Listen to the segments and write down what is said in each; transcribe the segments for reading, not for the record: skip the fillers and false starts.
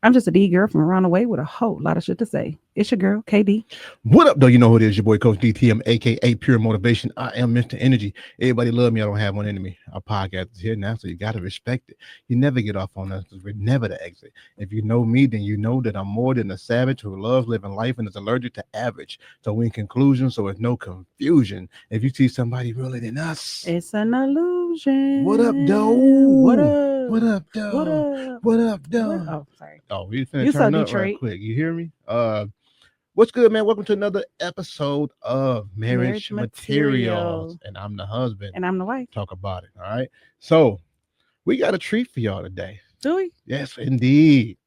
I'm just a D girl from around the way with a whole lot of shit to say. It's your girl, KD. What up, though? You know who it is, your boy Coach DTM, aka Pure Motivation. I am Mr. Energy. Everybody love me. I don't have one enemy. Our podcast is here now, so you gotta respect it. You never get off on us because we're never the exit. If you know me, then you know that I'm more than a savage who loves living life and is allergic to average. So in conclusion, so there's no confusion. If you see somebody realer than us, It's an illusion. what up, though? What up? What up, though? What up? What up, though? What? Oh, sorry. Oh, we finna You turn so up right Detroit. quick. You hear me? What's good, man? Welcome to another episode of Marriage Materials. And I'm the husband. And I'm the wife. Talk about it. All right. So we got a treat for y'all today. Do we? Yes, indeed.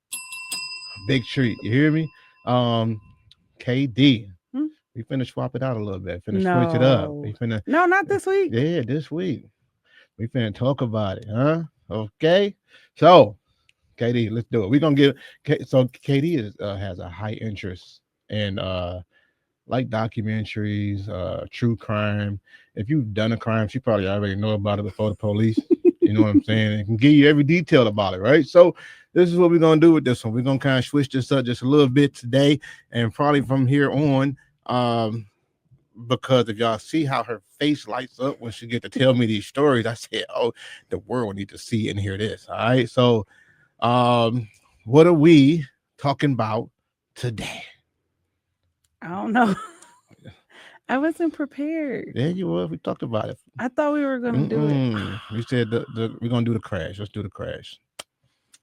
Big treat. You hear me? KD. We finna swap it out a little bit. Finna switch it up. We finna No, not this week. Yeah, this week. We finna talk about it, huh? Okay. So KD, let's do it. We're gonna get so KD has a high interest in like documentaries, true crime. If you've done a crime, she probably already know about it before the police. You know what I'm saying? It can give you every detail about it, right? So this is what we're gonna do with this one. We're gonna kind of switch this up just a little bit today, and probably from here on, because if y'all see how her face lights up when she get to tell me these stories, I said, oh, the world need to see and hear this. All right. So what are we talking about today? I don't know. I wasn't prepared. Yeah, you were. We talked about it. I thought we were gonna do it. You said we're gonna do the crash. Let's do the crash.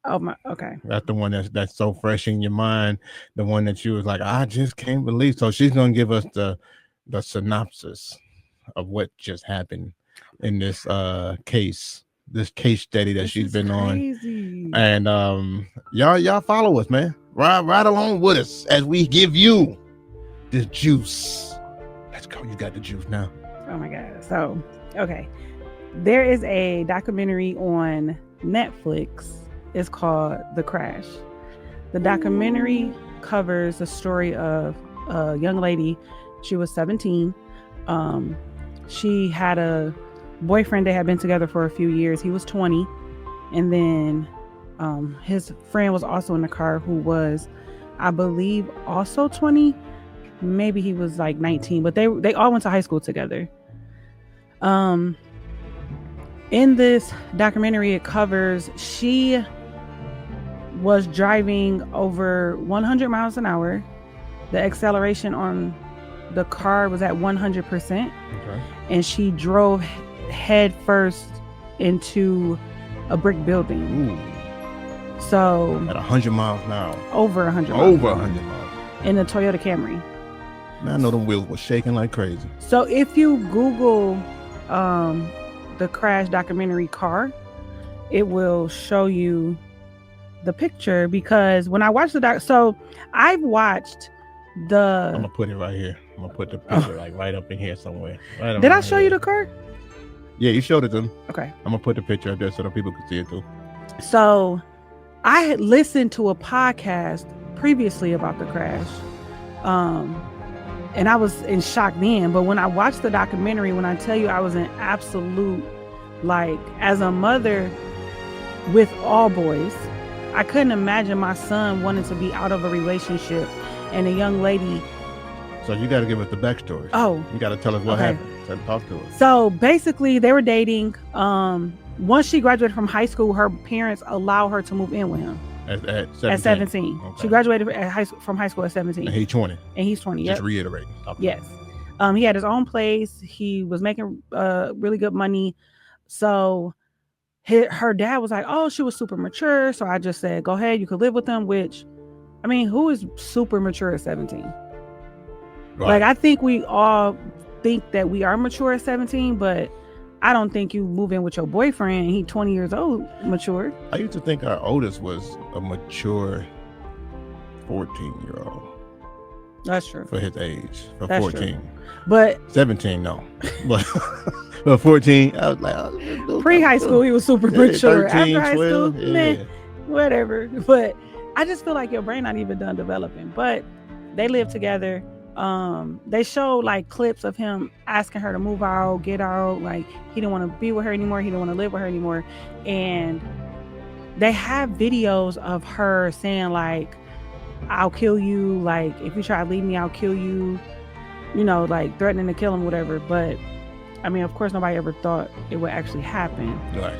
Oh my, okay. That's the one that's so fresh in your mind. The one that you was like, I just can't believe. So she's gonna give us the synopsis of what just happened in this case study that she's been crazy. on. And y'all follow us, man. Ride along with us as we give you the juice. Let's go. You got the juice now. Oh my God. So, okay. There is a documentary on Netflix. It's called The Crash. The documentary covers the story of a young lady. She was 17. She had a boyfriend. They had been together for a few years. He was 20. And then his friend was also in the car who was, I believe, also 20. Maybe he was like 19, but they all went to high school together. In this documentary, it covers she was driving over 100 miles an hour. The acceleration on the car was at 100%. Okay. And she drove head first into a brick building. Ooh. So at 100 miles an hour. Over 100 miles. Over 100 miles. In a Toyota Camry. Man, I know the wheels were shaking like crazy. So if you Google the crash documentary car, it will show you the picture, because when I watched the so I've watched I'm gonna put it right here. I'm gonna put the picture like right up in here somewhere. Right. Did I show you the car? Yeah, you showed it to them. Okay. I'm gonna put the picture up there so the people can see it too. So I had listened to a podcast previously about the crash. And I was in shock then, but when I watched the documentary, when I tell you I was in absolute, like, as a mother with all boys, I couldn't imagine my son wanting to be out of a relationship and a young lady. So you got to give us the backstory. Oh. You got to tell us what happened. So talk to us. So basically they were dating. Once she graduated from high school, her parents allowed her to move in with him. At 17? At 17. Okay. She graduated from high school at 17. And he's 20. And he's 20, Just reiterating. Yes. He had his own place. He was making really good money. So her dad was like, oh, she was super mature. So I just said, go ahead, you could live with them, which, I mean, who is super mature at 17? Right. Like, I think we all think that we are mature at 17, but I don't think you move in with your boyfriend and he's 20 years old, mature. I used to think our oldest was a mature 14-year-old. That's true. For his age. For That's 14. True. But 17, no. But 14, I was like, pre-high school, he was super mature. 13, After high 12, school, man, whatever. But I just feel like your brain not even done developing. But they live together. They showed like clips of him asking her to move out, get out. Like, he didn't want to be with her anymore. He didn't want to live with her anymore. And they have videos of her saying like, I'll kill you, like if you try to leave me, I'll kill you, you know, like threatening to kill him, whatever. But I mean, of course, nobody ever thought it would actually happen. Right.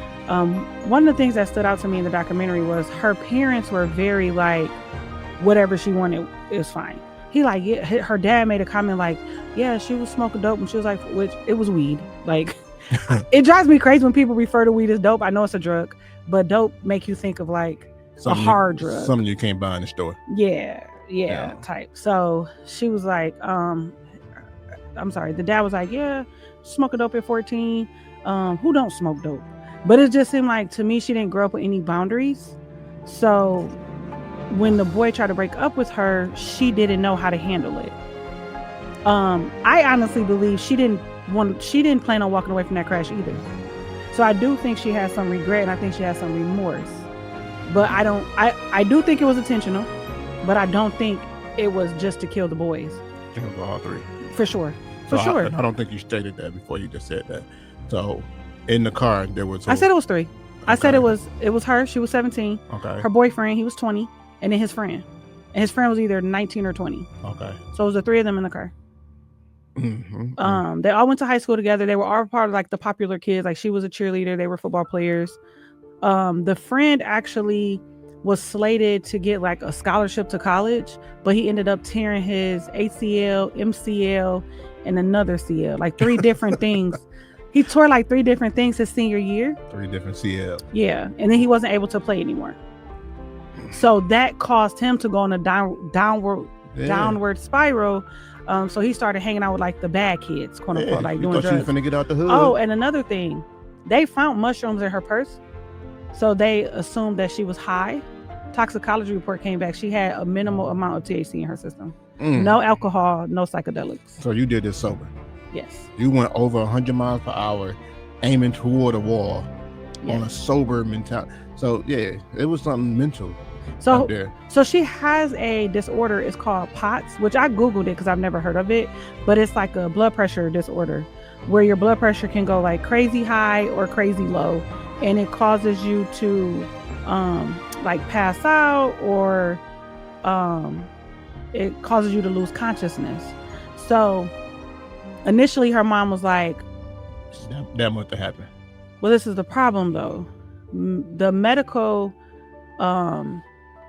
One of the things that stood out to me in the documentary was her parents were very like, whatever she wanted is fine. He like, yeah, her dad made a comment like, yeah, she was smoking dope, and she was like, which it was weed. Like, it drives me crazy when people refer to weed as dope. I know it's a drug, but dope make you think of like Something a hard drug, something you can't buy in the store. Yeah, type. So she was like, I'm sorry. The dad was like, yeah, smoking dope at 14. Who don't smoke dope? But it just seemed like to me she didn't grow up with any boundaries. So when the boy tried to break up with her, she didn't know how to handle it. I honestly believe she didn't plan on walking away from that crash either. So I do think she has some regret, and I think she has some remorse. But I do think it was intentional, but I don't think it was just to kill the boys. I think it was all three. For sure. I don't think you stated that before. You just said that. So in the car there was. I said it was three. Okay. I said it was her. She was 17. Okay. Her boyfriend, he was 20, and then his friend. And his friend was either 19 or 20. Okay. So it was the three of them in the car. Mm-hmm. They all went to high school together. They were all part of like the popular kids. Like she was a cheerleader. They were football players. The friend actually was slated to get like a scholarship to college, but he ended up tearing his ACL, MCL, and another CL, like three different things. He tore like three different things his senior year. 3 different CL. Yeah, and then he wasn't able to play anymore. So that caused him to go on a downward spiral. So he started hanging out with like the bad kids, quote unquote, like doing drugs. She was finna get out the hood. Oh, and another thing, they found mushrooms in her purse, so they assumed that she was high. Toxicology report came back. She had a minimal amount of THC in her system. No alcohol, no psychedelics. So you did this sober? Yes. You went over 100 miles per hour, aiming toward a wall, on a sober mentality. So yeah, it was something mental. So she has a disorder. It's called POTS, which I googled it because I've never heard of it, but it's like a blood pressure disorder where your blood pressure can go like crazy high or crazy low, and it causes you to like pass out, or it causes you to lose consciousness. So initially her mom was like, that must have happened. Well, this is the problem though. The medical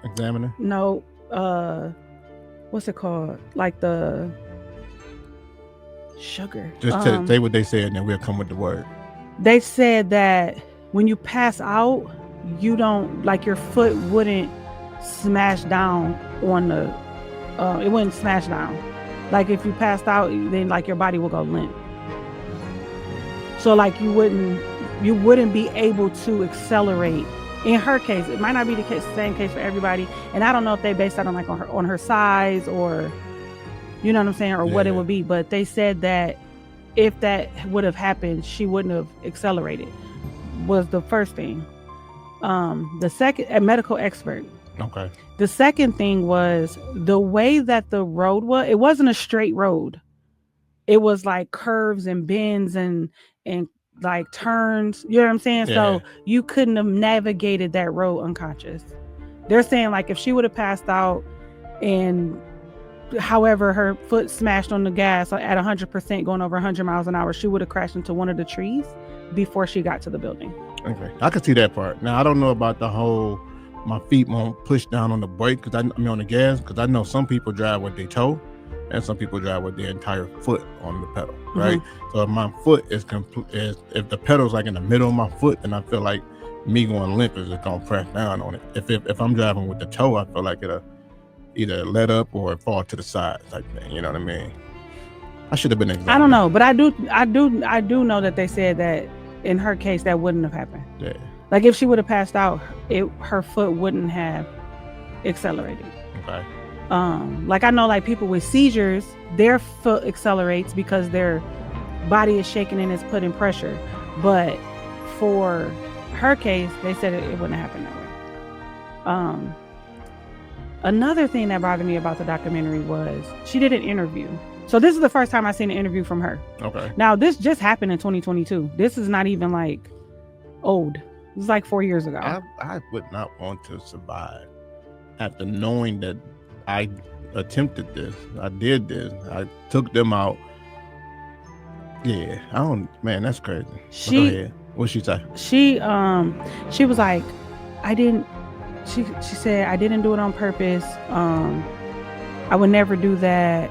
examiner? No, what's it called? Like the sugar. Just say what they said, and then we'll come with the word. They said that when you pass out, you don't, like, your foot wouldn't smash down on the it wouldn't smash down. Like if you passed out, then like your body will go limp. So like you wouldn't be able to accelerate. In her case, it might not be the same case for everybody, and I don't know if they based that on like on her size, or you know what I'm saying, or what it would be. But they said that if that would have happened, she wouldn't have accelerated. Was the first thing. The second, a medical expert. Okay. The second thing was the way that the road was. It wasn't a straight road. It was like curves and bends and like turns, you know what I'm saying? Yeah. So you couldn't have navigated that road unconscious. They're saying like if she would have passed out and however her foot smashed on the gas at 100% going over 100 miles an hour, she would have crashed into one of the trees before she got to the building. Okay, I could see that part. Now I don't know about the whole my feet won't push down on the brake because I mean on the gas, because I know some people drive with their toe and some people drive with their entire foot on the pedal, right? Mm-hmm. So if my foot is if the pedal's like in the middle of my foot, then I feel like me going limp is just gonna press down on it. If I'm driving with the toe, I feel like it'll either let up or fall to the side type thing. You know what I mean? I should have been examined. I don't know, but I do know that they said that in her case that wouldn't have happened. Yeah. Like if she would have passed out, her foot wouldn't have accelerated. Okay. Like I know like people with seizures, their foot accelerates because their body is shaking and it's putting pressure. But for her case, they said it wouldn't happen that way. Another thing that bothered me about the documentary was she did an interview. So this is the first time I've seen an interview from her. Okay. Now this just happened in 2022. This is not even like old. was like 4 years ago. I would not want to survive after knowing that I attempted this. I did this. I took them out. Yeah, I don't. Man, that's crazy. Go ahead. What'd she say? She was like, I didn't. She said I didn't do it on purpose. I would never do that.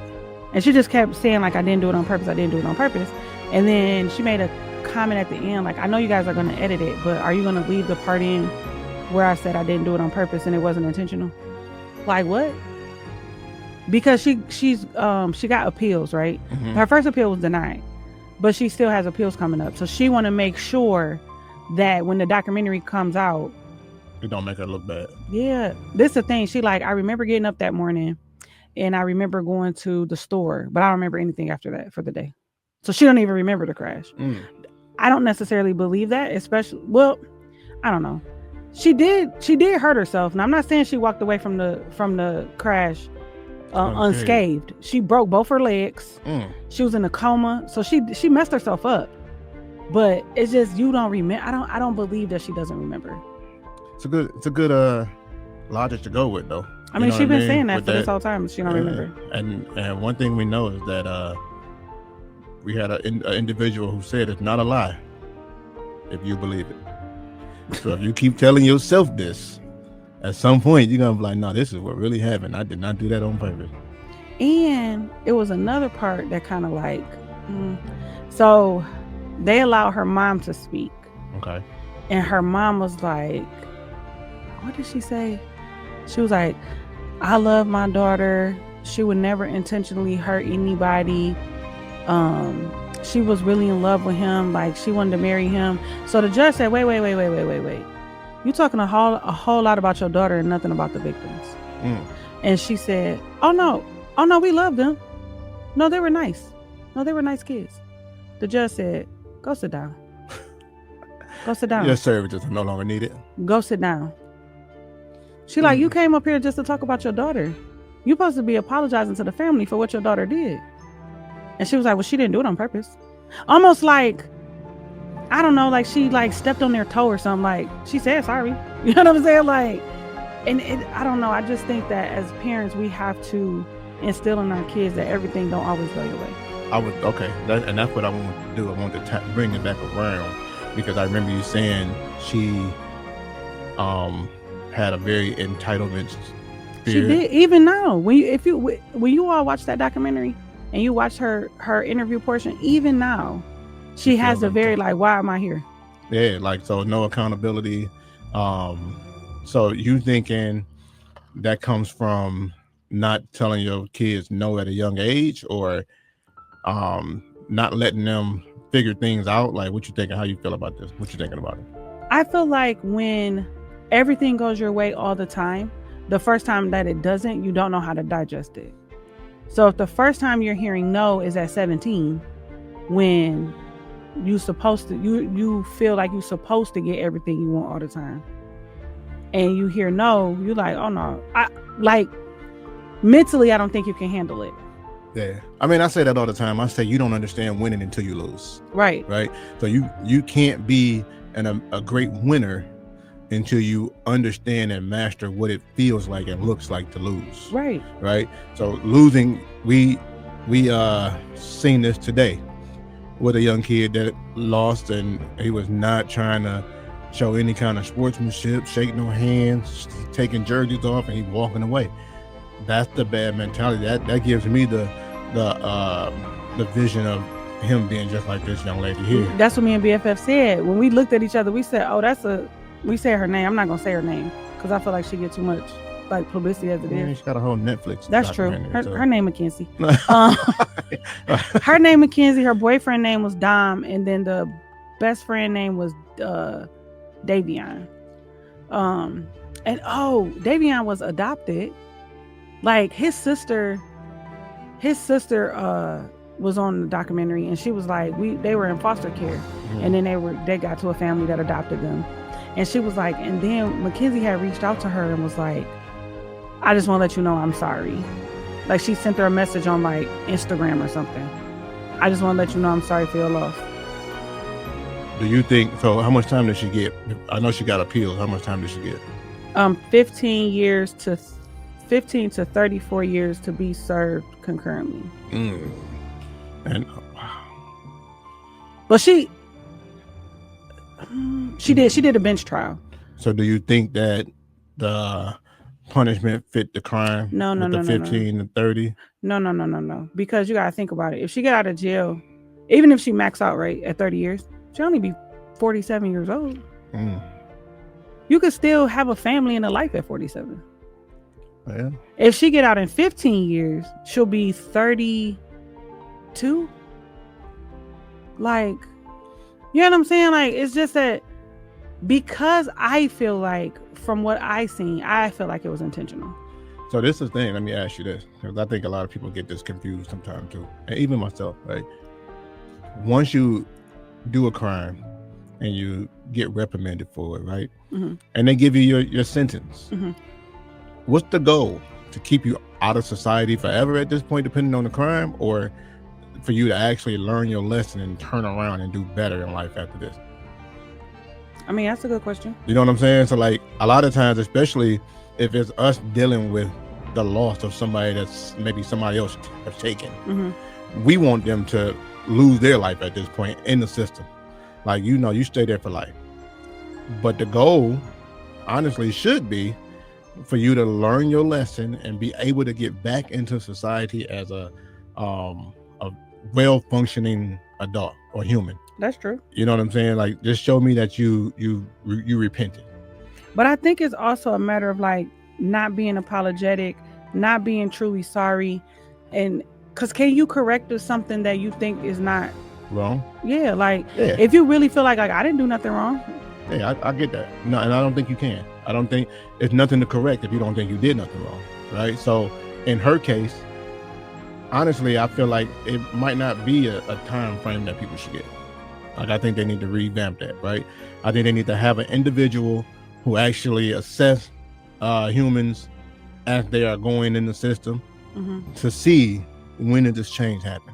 And she just kept saying like I didn't do it on purpose. I didn't do it on purpose. And then she made a comment at the end like, I know you guys are going to edit it, but are you going to leave the part in where I said I didn't do it on purpose and it wasn't intentional? Like what? Because she got appeals, right? Mm-hmm. Her first appeal was denied, but she still has appeals coming up. So she want to make sure that when the documentary comes out, it don't make her look bad. Yeah, this is the thing. She like, I remember getting up that morning and I remember going to the store, but I don't remember anything after that for the day. So she don't even remember the crash. I don't necessarily believe that, especially, well, I don't know. She did hurt herself. And I'm not saying she walked away from the crash unscathed. She broke both her legs. She was in a coma. So she messed herself up. But it's just, you don't remember. I don't believe that she doesn't remember. It's a good logic to go with, though. I mean, she's been saying that for this whole time. She don't remember. And one thing we know is that we had an individual who said it's not a lie if you believe it. So if you keep telling yourself this, at some point you're gonna be like, no, this is what really happened. I did not do that on purpose. And it was another part that kind of like, so they allowed her mom to speak. Okay. And her mom was like, what did she say? She was like, I love my daughter. She would never intentionally hurt anybody. She was really in love with him. Like she wanted to marry him. So the judge said, wait. You talking a whole lot about your daughter and nothing about the victims. And she said, oh no, we loved them. No, they were nice. No, they were nice kids. The judge said, go sit down. Go sit down. Your services are no longer needed. Go sit down. She like, you came up here just to talk about your daughter. You're supposed to be apologizing to the family for what your daughter did. And she was like, well, she didn't do it on purpose. Almost like, I don't know, like she like stepped on their toe or something. Like she said sorry. You know what I'm saying? Like, and I don't know. I just think that as parents, we have to instill in our kids that everything don't always go your way. And that's what I want to do. I want to bring it back around, because I remember you saying she had a very entitlement spirit. She did. Even now, when you all watch that documentary and you watch her interview portion, even now, she has a very like, why am I here? Yeah, like, so no accountability. So you thinking that comes from not telling your kids no at a young age, or not letting them figure things out? Like, what you thinking? How you feel about this? What you thinking about it? I feel like when everything goes your way all the time, the first time that it doesn't, you don't know how to digest it. So if the first time you're hearing no is at 17, when you supposed to, you feel like you're supposed to get everything you want all the time, and you hear no, you're like, oh no, mentally, I don't think you can handle it. Yeah, I mean, I say that all the time. I say you don't understand winning until you lose. Right. So you can't be a great winner until you understand and master what it feels like and looks like to lose. Right. So losing, we seen this today with a young kid that lost, and he was not trying to show any kind of sportsmanship, shake no hands, taking jerseys off, and he's walking away. That's the bad mentality. That gives me the vision of him being just like this young lady here. That's what me and BFF said. When we looked at each other, we said, oh, we said her name. I'm not going to say her name because I feel like she gets too much like publicity as it is. She got a whole Netflix. That's true. Her name Mackenzie. Her name Mackenzie. Her boyfriend name was Dom, and then the best friend name was Davion. And Davion was adopted. Like his sister was on the documentary, and she was like, they were in foster care, and then they got to a family that adopted them. And she was like, and then Mackenzie had reached out to her and was like, I just want to let you know I'm sorry. Like she sent her a message on like Instagram or something. I just want to let you know I'm sorry for your loss. Do you think so? How much time did she get? I know she got appeals. How much time did she get? 15 years to 15 to 34 years to be served concurrently. And but she did a bench trial. so do you think that the punishment fit the crime? No, 15 to 30. No. Because you gotta think about it. If she get out of jail, even if she max out right at 30 years, she'll only be 47 years old. You could still have a family and a life at 47. Yeah. If she get out in 15 years, she'll be 32. Like, you know what I'm saying? Like, it's just that because I feel like from what I seen, I feel like it was intentional. So this is the thing. Let me ask you this, because I think a lot of people get this confused sometimes too, and even myself. Right? Once you do a crime and you get reprimanded for it, right? And they give you your sentence. What's the goal? To keep you out of society forever at this point, depending on the crime, or for you to actually learn your lesson and turn around and do better in life after this? I mean, that's a good question. You know what I'm saying? So like a lot of times, especially if it's us dealing with the loss of somebody that's maybe somebody else has taken, we want them to lose their life at this point in the system. Like, you know, you stay there for life. But the goal, honestly, should be for you to learn your lesson and be able to get back into society as a well-functioning adult or human. That's true. You know what I'm saying? Like, just show me that you repented. But I think it's also a matter of like not being apologetic, not being truly sorry, and because can you correct something that you think is not wrong? Yeah, like if you really feel like I didn't do nothing wrong. Yeah, I get that. No, and I don't think you can. I don't think it's nothing to correct if you don't think you did nothing wrong, right? So in her case, honestly, I feel like it might not be a time frame that people should get. Like, I think they need to revamp that, right? I think they need to have an individual who actually assess humans as they are going in the system to see when did this change happen.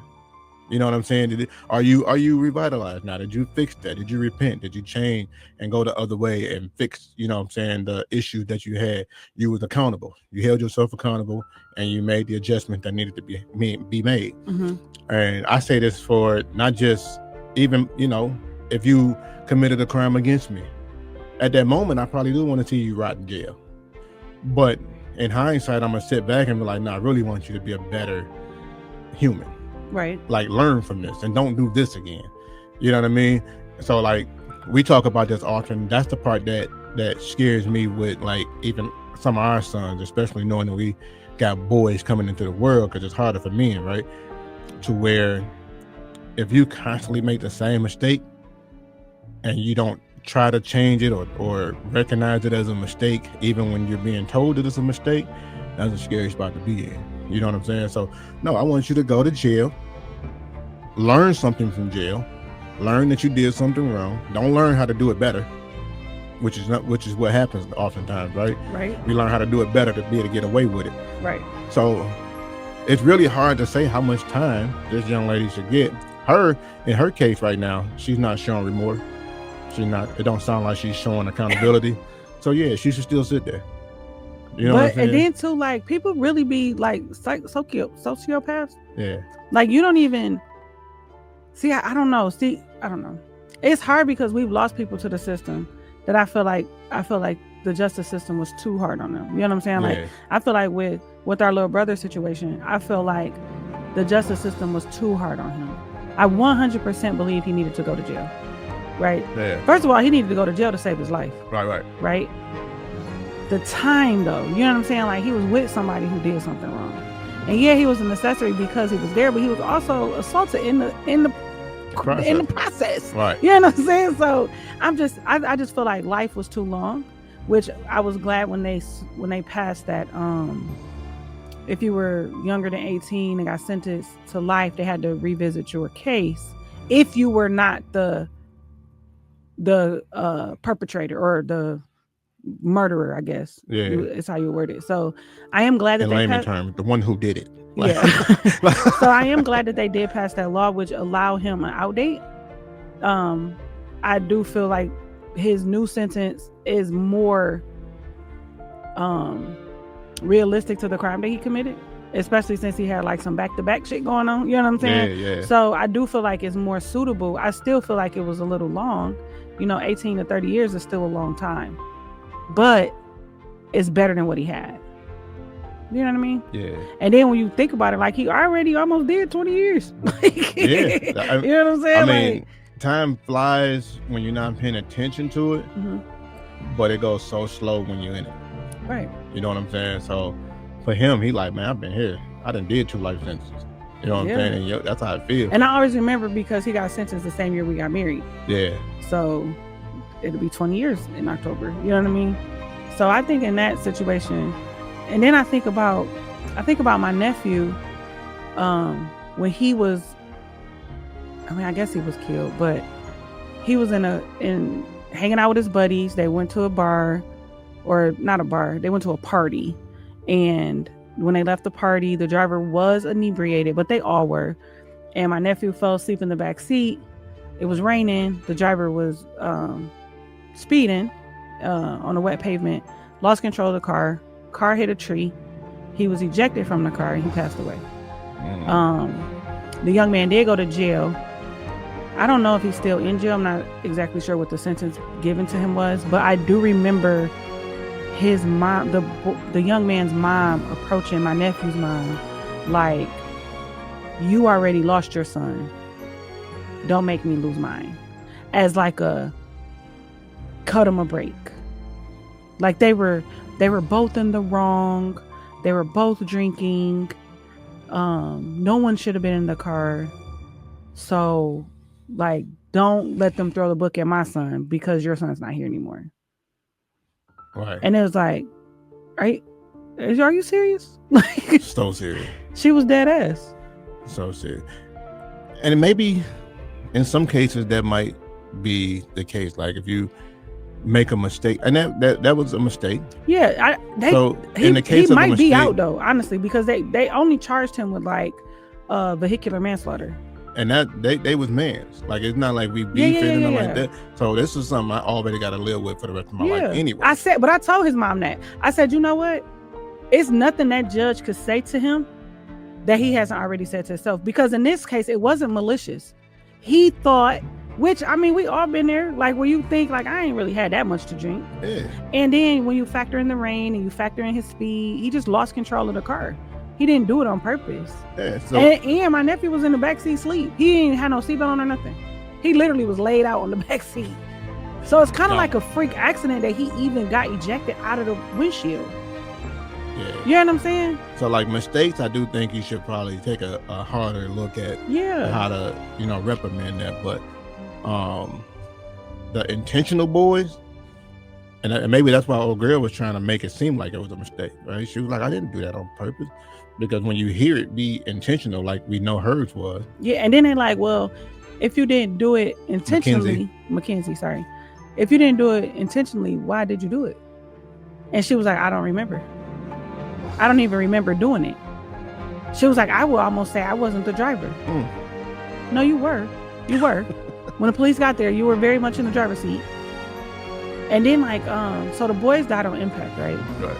You know what I'm saying? Are you revitalized now? Did you fix that? Did you repent? Did you change and go the other way and fix, you know what I'm saying, the issues that you had? You was accountable. You held yourself accountable and you made the adjustment that needed to be made. And I say this for not just even, you know, if you committed a crime against me. At that moment, I probably do want to see you rot in jail. But in hindsight, I'm going to sit back and be like, no, I really want you to be a better human. Right. Like, learn from this and don't do this again. You know what I mean? So like, we talk about this often. That's the part that scares me with like even some of our sons, especially knowing that we got boys coming into the world, because it's harder for men, right? To where if you constantly make the same mistake and you don't try to change it or recognize it as a mistake, even when you're being told that it's a mistake, that's a scary spot to be in. You know what I'm saying? So no, I want you to go to jail, learn something from jail, learn that you did something wrong. Don't learn how to do it better, which is what happens oftentimes, right? Right. We learn how to do it better to be able to get away with it. Right. So it's really hard to say how much time this young lady should get. In her case right now, she's not showing remorse. It don't sound like she's showing accountability. So yeah, she should still sit there. You know what I'm saying? And then too, like, people really be like sociopaths. Yeah. Like, you don't even see. I don't know. I don't know. It's hard because we've lost people to the system that I feel like the justice system was too hard on them. You know what I'm saying? Yeah. Like, I feel like with our little brother situation, I feel like the justice system was too hard on him. I 100% believe he needed to go to jail. Right? Yeah. First of all, he needed to go to jail to save his life. Right. The time, though, you know what I'm saying? Like, he was with somebody who did something wrong. And yeah, he was an accessory because he was there, but he was also assaulted in the process. Right. You know what I'm saying? So I just feel like life was too long, which I was glad when they passed that if you were younger than 18 and got sentenced to life, they had to revisit your case if you were not the perpetrator or the murderer, I guess. Yeah, it's how you word it. So I am glad that in layman terms, the one who did it. Yeah. So I am glad that they did pass that law, which allowed him an outdate. I do feel like his new sentence is more realistic to the crime that he committed, especially since he had like some back-to-back shit going on. You know what I'm saying? Yeah. So I do feel like it's more suitable. I still feel like it was a little long. 18 to 30 years is still a long time, but it's better than what he had. You know what I mean? Yeah. And then when you think about it, like he already almost did 20 years. Yeah. You know what I'm saying? I mean, time flies when you're not paying attention to it, but it goes so slow when you're in it. Right. You know what I'm saying? So for him, he like, man, I've been here. I done did 2 life sentences. You know what I'm saying? And that's how I feel. And I always remember because he got sentenced the same year we got married. Yeah. So it'll be 20 years in October. You know what I mean? So I think in that situation, and then I think about my nephew, when he was, I guess he was killed, but he was in hanging out with his buddies. They went to a bar, or not a bar. They went to a party, and when they left the party, the driver was inebriated, but they all were. And my nephew fell asleep in the back seat. It was raining. The driver was speeding on a wet pavement, lost control of the car. Car hit a tree. He was ejected from the car and he passed away. The young man did go to jail. I don't know if he's still in jail. I'm not exactly sure what the sentence given to him was, but I do remember his mom, the young man's mom, approaching my nephew's mom like, "You already lost your son. Don't make me lose mine," as like a cut him a break. Like they were both in the wrong. They were both drinking. No one should have been in the car. So, like, don't let them throw the book at my son because your son's not here anymore. Right. And it was like, are you serious? Like, so serious. She was dead ass. So serious. And maybe in some cases that might be the case. Like if you make a mistake, and that was a mistake. Yeah, in the case he of might a mistake, be out though, honestly, because they only charged him with like vehicular manslaughter. And that they was mans. Like it's not like we beefing like that. So this is something I already got to live with for the rest of my life anyway. But I told his mom that. I said, you know what? It's nothing that judge could say to him that he hasn't already said to himself. Because in this case, it wasn't malicious. He thought, which I mean, we all been there. Like where you think, like I ain't really had that much to drink. Yeah. And then when you factor in the rain and you factor in his speed, he just lost control of the car. He didn't do it on purpose. Yeah, and my nephew was in the backseat sleep. He ain't had no seatbelt on or nothing. He literally was laid out on the back seat. So it's kind of like a freak accident that he even got ejected out of the windshield. Yeah. You know what I'm saying? So like mistakes, I do think you should probably take a harder look at how to, reprimand that. But the intentional boys, and maybe that's why old girl was trying to make it seem like it was a mistake, right? She was like, I didn't do that on purpose. Because when you hear it be intentional, like we know hers was. Yeah, and then they're like, well, if you didn't do it intentionally, Mackenzie, sorry. If you didn't do it intentionally, why did you do it? And she was like, I don't remember. I don't even remember doing it. She was like, I would almost say I wasn't the driver. No, you were. You were. When the police got there, you were very much in the driver's seat. And then like, so the boys died on impact, right? Right.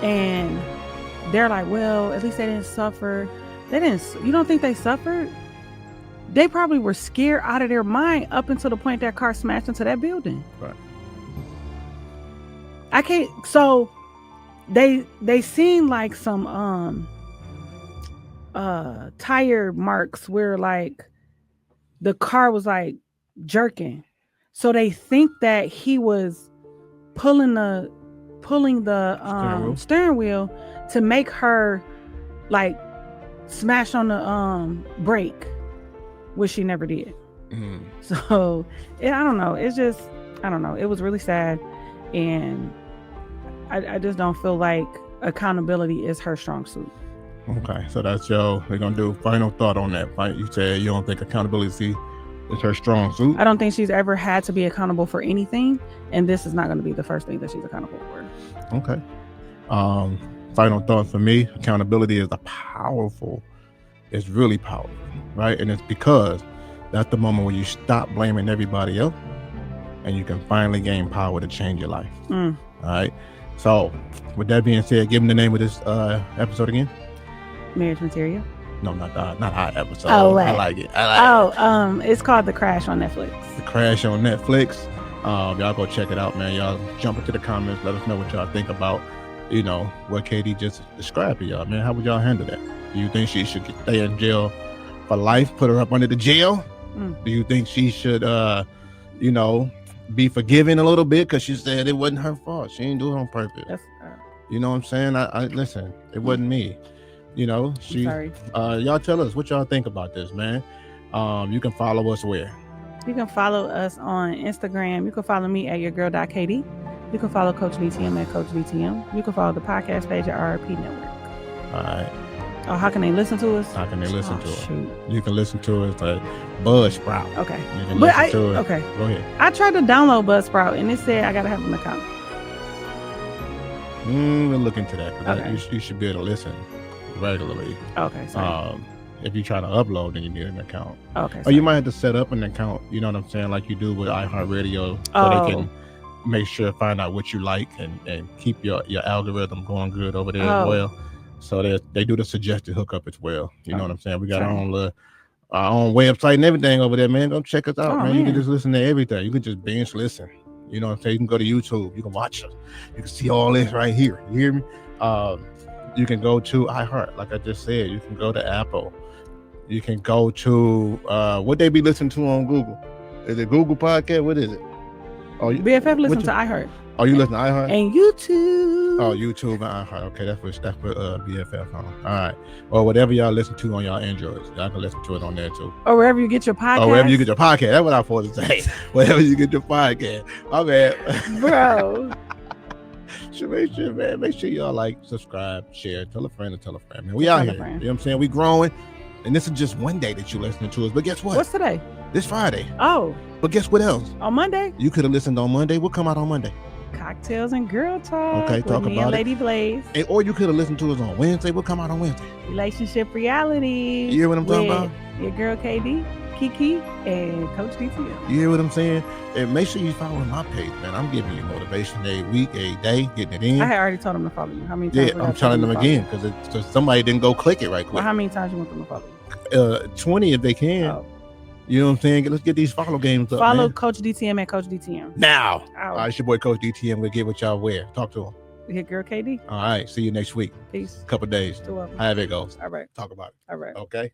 And they're like, well, at least they didn't suffer. You don't think they suffered? They probably were scared out of their mind up until the point that car smashed into that building. Right. So they seem like some tire marks where like the car was like jerking. So they think that he was pulling the steering wheel to make her like smash on the brake, which she never did. So I don't know. It's just, I don't know. It was really sad, and I just don't feel like accountability is her strong suit. Okay, so that's we're gonna do final thought on that. You said you don't think accountability is her strong suit. I don't think she's ever had to be accountable for anything, and this is not going to be the first thing that she's accountable for. Okay. Final thought for me: accountability is it's really powerful, right? And it's because That's the moment where you stop blaming everybody else and you can finally gain power to change your life. All right. So, with that being said, give them the name of this episode again. Marriage Material. No, not our episode. Oh, I like it. It's called The Crash on Netflix. The Crash on Netflix. Y'all go check it out, man. Y'all jump into the comments. Let us know what y'all think about, what KD just described to y'all, man. How would y'all handle that? Do you think she should stay in jail for life? Put her up under the jail? Do you think she should, be forgiven a little bit because she said it wasn't her fault? She didn't do it on purpose. You know what I'm saying? I listen. It wasn't me. Sorry. Y'all tell us what y'all think about this, man. You can follow us where? You can follow us on Instagram. You can follow me at yourgirl.kd. You can follow Coach DTM at Coach DTM. You can follow the podcast page at RRP Network. All right. Oh, how can they listen to us? How can they listen to shoot. us? You can listen to us at Buzzsprout. Okay. You can listen to it. Okay. Go ahead. I tried to download Buzzsprout and it said I gotta have an account. We'll look into that. Okay. You should be able to listen regularly. Okay. Sorry. If you try to upload, then you need an account. Okay. Or you might have to set up an account. You know what I'm saying, like you do with iHeartRadio, so they can make sure find out what you like and keep your algorithm going good over there as well. So they do the suggested hookup as well. You know what I'm saying? We got our own website and everything over there, man. Go check us out, man. You can just listen to everything. You can just binge listen. You know what I'm saying? You can go to YouTube. You can watch us. You can see all this right here. You hear me? You can go to iHeart, like I just said. You can go to Apple. You can go to what they be listening to on Google. Is it Google Podcast? What is it? BFF listen to iHeart. Oh, you listen to iHeart? And YouTube. Oh, YouTube and iHeart. Okay, that's what BFF on. All right. Or whatever y'all listen to on y'all Androids. Y'all can listen to it on there too. Or wherever you get your podcast. Or wherever you get your podcast. That's what I'm supposed to say. Wherever you get your podcast. My bad. Bro. Make sure y'all like, subscribe, share, tell a friend, man. We out here. You know what I'm saying? We growing. And this is just one day that you're listening to us. But guess what? What's today? This Friday. Oh. But guess what else? On Monday? You could have listened on Monday. What come out on Monday? Cocktails and Girl Talk. Okay, talk with me about and it. Lady Blaze. Or you could have listened to us on Wednesday. What come out on Wednesday? Relationship Reality. You hear what I'm talking about? Your girl KD, Kiki, and Coach DTM. You hear what I'm saying? And make sure you follow my page, man. I'm giving you motivation every week, every day, getting it in. I had already told them to follow you. How many times? Yeah, I'm telling them again because somebody didn't go click it right quick. Well, how many times you want them to follow you? 20 if they can. Oh. You know what I'm saying? Let's get these follow games up. Follow man. Coach DTM at Coach DTM. Now. Oh. All right, it's your boy Coach DTM. We'll get what y'all wear. Talk to him. Hit girl KD. All right. See you next week. Peace. Couple days. You're welcome. However it goes. All right. Talk about it. All right. Okay.